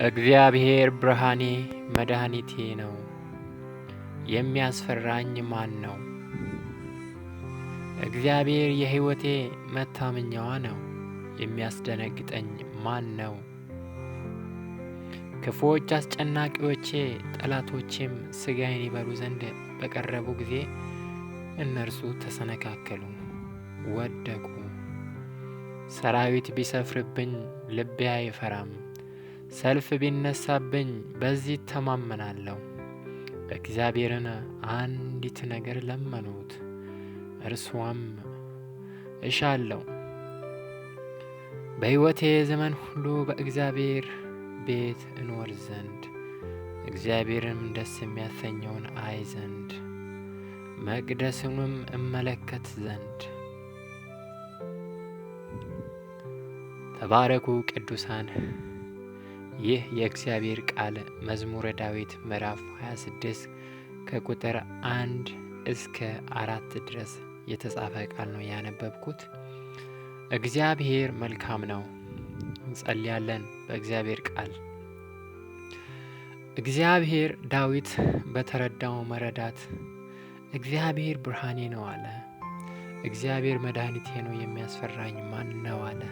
እግዚአብሔር ብርሃኔ መድኃኒቴ ነው፣ የሚያስፈራኝ ማን ነው? እግዚአብሔር የሕይወቴ መታመኛዋ ነው፣ የሚያስደነግጠኝ ማን ነው? ክፉዎች አስጨናቂዎቼ ጠላቶቼም ሥጋዬን ይበሉ ዘንድ በቀረቡ ጊዜ እነርሱ ተሰነካከሉ፣ ወደቁ። ሰራዊት ቢሰፍርብኝ ልቤ አይፈራም፣ ሰልፍ ቢነሳብኝ በዚህ እተማመናለሁ። እግዚአብሔርን አንዲት ነገር ለመኑት፣ እርሷም እሻለሁ፣ በሕይወቴ ዘመን ሁሉ በእግዚአብሔር ቤት እኖር ዘንድ፣ እግዚአብሔርም ደስ የሚያሰኘውን አይ ዘንድ፣ መቅደሱንም እመለከት ዘንድ። ተባረኩ ቅዱሳን። ይህ የእግዚአብሔር ቃል መዝሙረ ዳዊት ምዕራፍ 26 ከቁጥር 1 እስከ 4 ድረስ የተጻፈ ቃል ነው ያነበብኩት። እግዚአብሔር መልካም ነው። እንጸልያለን በእግዚአብሔር ቃል። እግዚአብሔር ዳዊት በተረዳው መረዳት እግዚአብሔር ብርሃኔ ነው አለ። እግዚአብሔር መድኃኒቴ ነው፣ የሚያስፈራኝ ማን ነው አለ።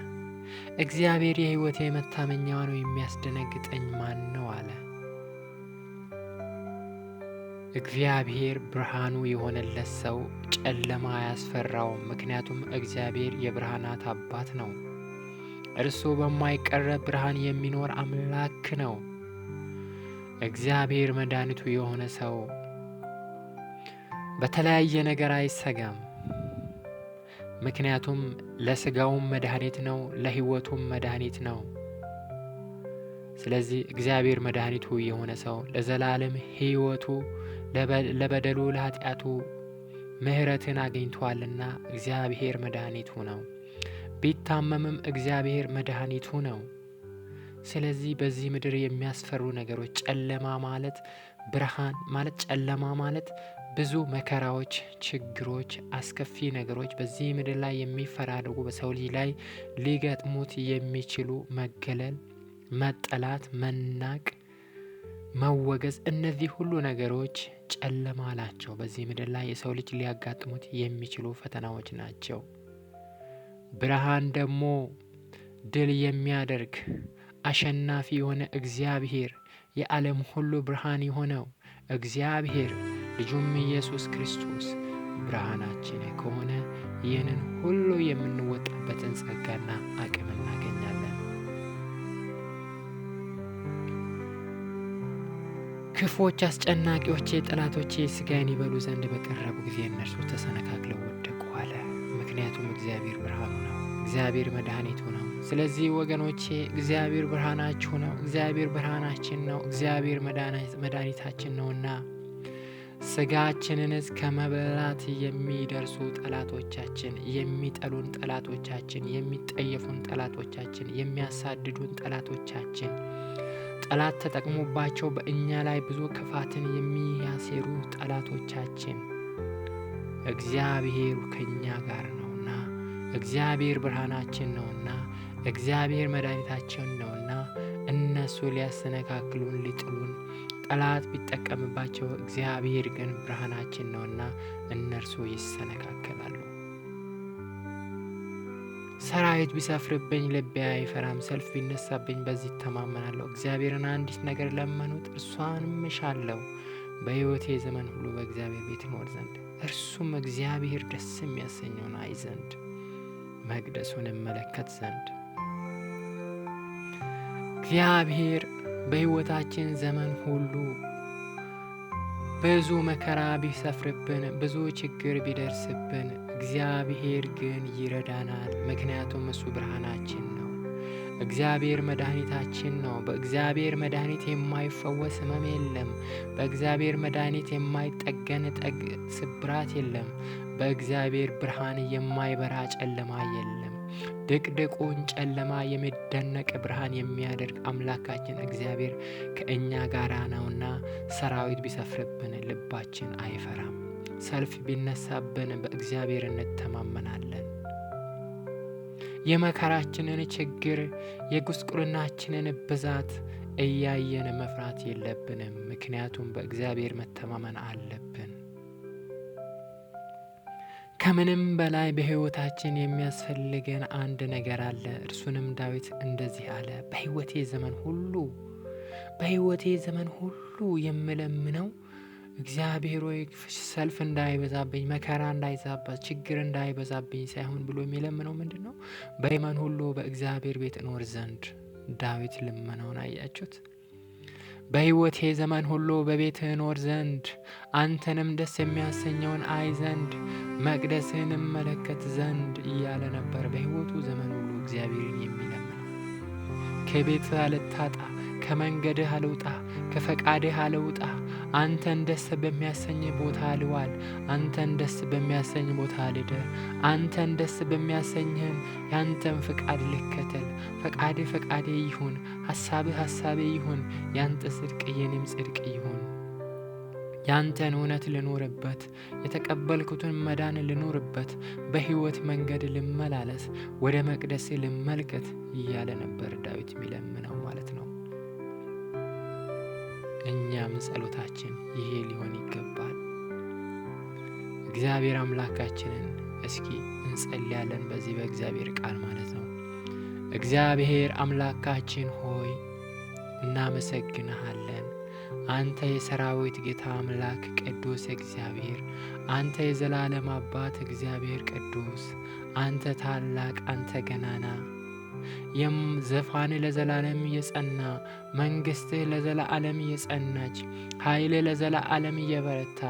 እግዚአብሔር የሕይወቴ መታመኛዋ ነው፣ የሚያስደነግጠኝ ማን ነው አለ። እግዚአብሔር ብርሃኑ የሆነለት ሰው ጨለማ አያስፈራውም፣ ምክንያቱም እግዚአብሔር የብርሃናት አባት ነው። እርሱ በማይቀረብ ብርሃን የሚኖር አምላክ ነው። እግዚአብሔር መድኃኒቱ የሆነ ሰው በተለያየ ነገር አይሰጋም፣ ምክንያቱም ለሥጋውም መድኃኒት ነው፣ ለሕይወቱም መድኃኒት ነው። ስለዚህ እግዚአብሔር መድኃኒቱ የሆነ ሰው ለዘላለም ሕይወቱ ለበደሉ ለኃጢአቱ ምሕረትን አግኝቷልና እግዚአብሔር መድኃኒቱ ነው። ቢታመምም እግዚአብሔር መድኃኒቱ ነው። ስለዚህ በዚህ ምድር የሚያስፈሩ ነገሮች ጨለማ ማለት ብርሃን ማለት ጨለማ ማለት ብዙ መከራዎች፣ ችግሮች፣ አስከፊ ነገሮች በዚህ ምድር ላይ የሚፈራረቁ በሰው ልጅ ላይ ሊገጥሙት የሚችሉ መገለል፣ መጠላት፣ መናቅ፣ መወገዝ፣ እነዚህ ሁሉ ነገሮች ጨለማ ናቸው። በዚህ ምድር ላይ የሰው ልጅ ሊያጋጥሙት የሚችሉ ፈተናዎች ናቸው። ብርሃን ደግሞ ድል የሚያደርግ አሸናፊ የሆነ እግዚአብሔር፣ የዓለም ሁሉ ብርሃን የሆነው እግዚአብሔር ልጁም ኢየሱስ ክርስቶስ ብርሃናችን ከሆነ ይህንን ሁሉ የምንወጣበትን ጸጋና አቅም እናገኛለን። ክፉዎች አስጨናቂዎቼ ጠላቶቼ ሥጋዬን ይበሉ ዘንድ በቀረቡ ጊዜ እነርሱ ተሰነካክለው ወደቁ አለ። ምክንያቱም እግዚአብሔር ብርሃኑ ነው፣ እግዚአብሔር መድኃኒቱ ነው። ስለዚህ ወገኖቼ እግዚአብሔር ብርሃናችሁ ነው፣ እግዚአብሔር ብርሃናችን ነው፣ እግዚአብሔር መድኃኒታችን ነውና ሥጋችንን እስከ መብላት የሚደርሱ ጠላቶቻችን፣ የሚጠሉን ጠላቶቻችን፣ የሚጠየፉን ጠላቶቻችን፣ የሚያሳድዱን ጠላቶቻችን፣ ጠላት ተጠቅሞባቸው በእኛ ላይ ብዙ ክፋትን የሚያሴሩ ጠላቶቻችን እግዚአብሔር ከእኛ ጋር ነውና፣ እግዚአብሔር ብርሃናችን ነውና፣ እግዚአብሔር መድኃኒታችን ነውና እነሱ ሊያሰነካክሉን ሊጥሉን ጠላት ቢጠቀምባቸው እግዚአብሔር ግን ብርሃናችን ነውና እነርሱ ይሰነካከላሉ። ሰራዊት ቢሰፍርብኝ ልቤ አይፈራም፣ ሰልፍ ቢነሳብኝ በዚህ እተማመናለሁ። እግዚአብሔርን አንዲት ነገር ለመኑት፣ እርሷንም እሻለሁ፣ በሕይወቴ ዘመን ሁሉ በእግዚአብሔር ቤት እኖር ዘንድ፣ እርሱም እግዚአብሔር ደስ የሚያሰኘውን አይ ዘንድ፣ መቅደሱን እመለከት ዘንድ። እግዚአብሔር በሕይወታችን ዘመን ሁሉ ብዙ መከራ ቢሰፍርብን፣ ብዙ ችግር ቢደርስብን እግዚአብሔር ግን ይረዳናል፣ ምክንያቱም እሱ ብርሃናችን ነው። እግዚአብሔር መድኃኒታችን ነው። በእግዚአብሔር መድኃኒት የማይፈወስ ሕመም የለም። በእግዚአብሔር መድኃኒት የማይጠገን ስብራት የለም። በእግዚአብሔር ብርሃን የማይበራ ጨለማ የለም። ድቅድቁን ጨለማ የሚደነቅ ብርሃን የሚያደርግ አምላካችን እግዚአብሔር ከእኛ ጋር ነውና ሰራዊት ቢሰፍርብን ልባችን አይፈራም። ሰልፍ ቢነሳብን በእግዚአብሔር እንተማመናለን። የመከራችንን ችግር የጉስቁልናችንን ብዛት እያየን መፍራት የለብንም። ምክንያቱም በእግዚአብሔር መተማመን አለብን። ከምንም በላይ በሕይወታችን የሚያስፈልገን አንድ ነገር አለ። እርሱንም ዳዊት እንደዚህ አለ፣ በሕይወቴ ዘመን ሁሉ የምለምነው እግዚአብሔር ሆይ ሰልፍ እንዳይበዛብኝ፣ መከራ እንዳይዛባት፣ ችግር እንዳይበዛብኝ ሳይሆን ብሎ የሚለምነው ምንድነው? በዘመን ሁሉ በእግዚአብሔር ቤት እኖር ዘንድ። ዳዊት ልመናውን አያችሁት? በሕይወቴ ዘመን ሁሉ በቤትህ እኖር ዘንድ፣ አንተንም ደስ የሚያሰኘውን አይ ዘንድ፣ መቅደስህን እመለከት ዘንድ እያለ ነበር በሕይወቱ ዘመን ሁሉ እግዚአብሔርን የሚለምነው። ከቤትህ አልታጣ፣ ከመንገድህ አልውጣ፣ ከፈቃድህ አልውጣ። አንተን ደስ በሚያሰኝ ቦታ ልዋል፣ አንተን ደስ በሚያሰኝ ቦታ ልደር። አንተን ደስ በሚያሰኝህን ያንተን ፍቃድ ልከተል። ፈቃዴ ይሁን፣ ሐሳቤ ይሁን። ያንተ ጽድቅ የኔም ጽድቅ ይሁን። ያንተን እውነት ልኖርበት፣ የተቀበልኩትን መዳን ልኖርበት፣ በሕይወት መንገድ ልመላለስ፣ ወደ መቅደስ ልመልከት እያለ ነበር ዳዊት የሚለምነው ማለት ነው። እኛም ጸሎታችን ይሄ ሊሆን ይገባል። እግዚአብሔር አምላካችንን እስኪ እንጸልያለን በዚህ በእግዚአብሔር ቃል ማለት ነው። እግዚአብሔር አምላካችን ሆይ እናመሰግንሃለን። አንተ የሰራዊት ጌታ አምላክ ቅዱስ እግዚአብሔር፣ አንተ የዘላለም አባት እግዚአብሔር ቅዱስ፣ አንተ ታላቅ፣ አንተ ገናና፣ ዘፋን ለዘላለም የጸና፣ መንግስትህ ለዘላለም የጸናች፣ ኃይል ለዘላለም የበረታ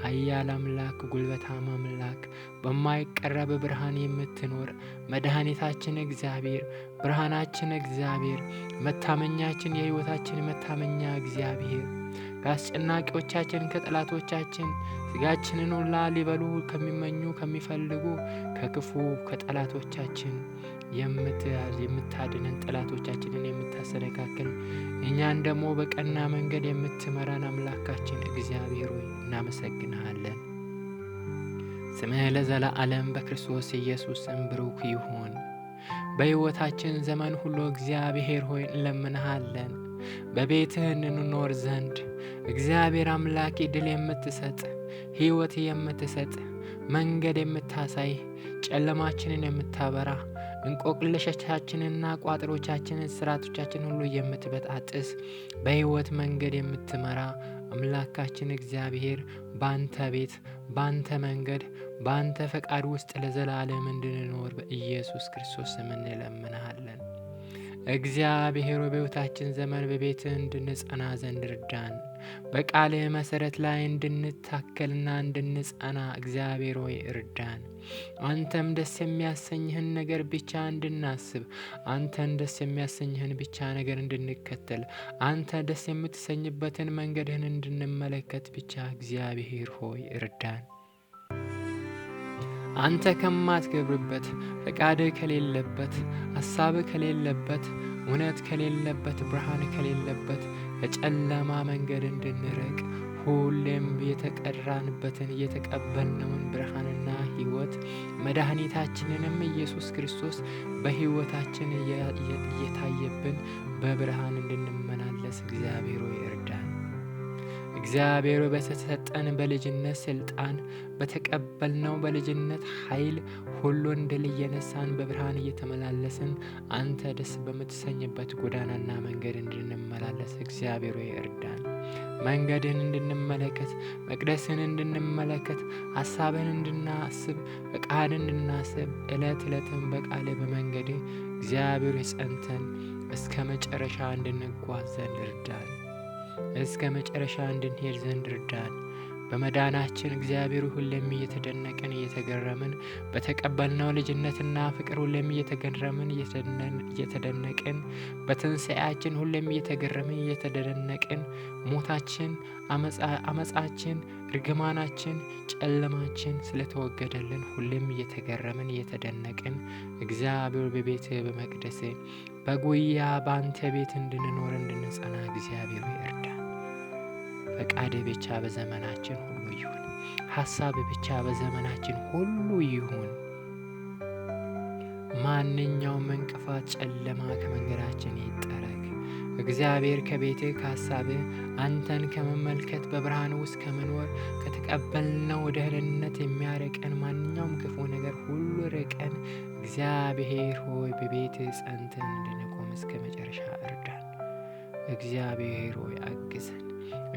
ኃያል አምላክ፣ ጉልበታም አምላክ፣ በማይቀረብ ብርሃን የምትኖር መድኃኒታችን እግዚአብሔር፣ ብርሃናችን እግዚአብሔር፣ መታመኛችን፣ የሕይወታችን መታመኛ እግዚአብሔር፣ ከአስጨናቂዎቻችን ከጠላቶቻችን ስጋችንን ሁላ ሊበሉ ከሚመኙ ከሚፈልጉ ከክፉ ከጠላቶቻችን የምታድነን፣ ጠላቶቻችንን የምታሰነካክል፣ እኛን ደግሞ በቀና መንገድ የምትመራን አምላካችን እግዚአብሔር ሆይ እናመሰግንሃለን። ስምህ ለዘላለም በክርስቶስ ኢየሱስ ስም ብሩክ ይሁን። በሕይወታችን ዘመን ሁሉ እግዚአብሔር ሆይ እንለምንሃለን በቤትህ እንኖር ዘንድ። እግዚአብሔር አምላክ ድል የምትሰጥ፣ ሕይወት የምትሰጥ፣ መንገድ የምታሳይ፣ ጨለማችንን የምታበራ፣ እንቆቅልሾቻችንና ቋጠሮቻችንን ስራቶቻችን ሁሉ የምትበጣጥስ፣ በሕይወት መንገድ የምትመራ አምላካችን እግዚአብሔር በአንተ ቤት፣ በአንተ መንገድ፣ በአንተ ፈቃድ ውስጥ ለዘላለም እንድንኖር በኢየሱስ ክርስቶስ ስም እንለምንሃለን። እግዚአብሔር በሕይወታችን ዘመን በቤትህ እንድንጸና ዘንድ እርዳን። በቃልህ መሰረት ላይ እንድንታከልና እንድንጸና እግዚአብሔር ሆይ እርዳን። አንተም ደስ የሚያሰኝህን ነገር ብቻ እንድናስብ፣ አንተን ደስ የሚያሰኝህን ብቻ ነገር እንድንከተል፣ አንተ ደስ የምትሰኝበትን መንገድህን እንድንመለከት ብቻ እግዚአብሔር ሆይ እርዳን። አንተ ከማትገብርበት፣ ፈቃድህ ከሌለበት፣ ሐሳብህ ከሌለበት፣ እውነት ከሌለበት፣ ብርሃን ከሌለበት ከጨለማ መንገድ እንድንርቅ፣ ሁሌም የተቀራንበትን የተቀበልነውን ብርሃንና ሕይወት መድኃኒታችንንም ኢየሱስ ክርስቶስ በሕይወታችን እየታየብን በብርሃን እንድንመላለስ እግዚአብሔር ሆይ እርዳን። እግዚአብሔር በተሰጠን በልጅነት ስልጣን በተቀበልነው በልጅነት ኃይል ሁሉን ድል እየነሳን በብርሃን እየተመላለስን አንተ ደስ በምትሰኝበት ጎዳናና መንገድ እንድንመላለስ እግዚአብሔር ሆይ እርዳን። መንገድህን እንድንመለከት፣ መቅደስህን እንድንመለከት፣ ሐሳብህን እንድናስብ፣ ፈቃድህን እንድናስብ፣ ዕለት ዕለትም በቃልህ በመንገድህ እግዚአብሔር ጸንተን እስከ መጨረሻ እንድንጓዝ ዘንድ እርዳን። እስከ መጨረሻ እንድንሄድ ዘንድ እርዳን። በመዳናችን እግዚአብሔር ሁሌም እየተደነቅን እየተገረምን፣ በተቀበልነው ልጅነትና ፍቅር ሁሌም እየተገረምን እየተደነቅን፣ በትንሣኤያችን ሁሌም እየተገረምን እየተደነቅን፣ ሞታችን፣ አመጻችን፣ ርግማናችን፣ ጨለማችን ስለተወገደልን ሁሌም እየተገረምን እየተደነቅን እግዚአብሔር በቤትህ በመቅደስህ በጉያ በአንተ ቤት እንድንኖር እንድንጸና እግዚአብሔር እርዳን። ፈቃድ ብቻ በዘመናችን ሁሉ ይሁን። ሐሳብ ብቻ በዘመናችን ሁሉ ይሁን። ማንኛውም እንቅፋት፣ ጨለማ ከመንገዳችን ይጠረግ። እግዚአብሔር ከቤትህ ከሐሳብህ አንተን ከመመልከት በብርሃን ውስጥ ከመኖር ከተቀበልነው ደህንነት የሚያርቀን ማንኛውም ክፉ ነገር ሁሉ ርቀን እግዚአብሔር ሆይ በቤትህ ጸንተን እንድንቆም እስከ መጨረሻ እርዳን። እግዚአብሔር ሆይ አግዘን።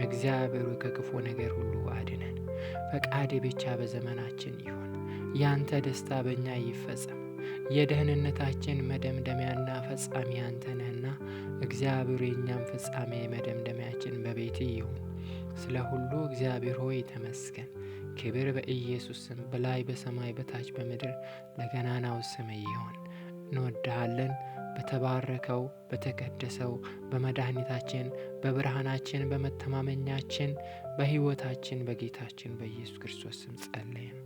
እግዚአብሔር ሆይ ከክፉ ነገር ሁሉ አድነን። ፈቃድ ብቻ በዘመናችን ይሁን። ያንተ ደስታ በእኛ ይፈጸም። የደህንነታችን መደምደሚያና ፈጻሚ አንተ ነህና እግዚአብሔር የእኛም ፍጻሜ መደምደሚያችን በቤትህ ይሁን። ስለ ሁሉ እግዚአብሔር ሆይ ተመስገን። ክብር በኢየሱስ ስም በላይ በሰማይ በታች በምድር ለገናናው ስም ይሁን። እንወድሃለን። በተባረከው በተቀደሰው በመድኃኒታችን በብርሃናችን በመተማመኛችን በሕይወታችን በጌታችን በኢየሱስ ክርስቶስ ስም ጸለይን።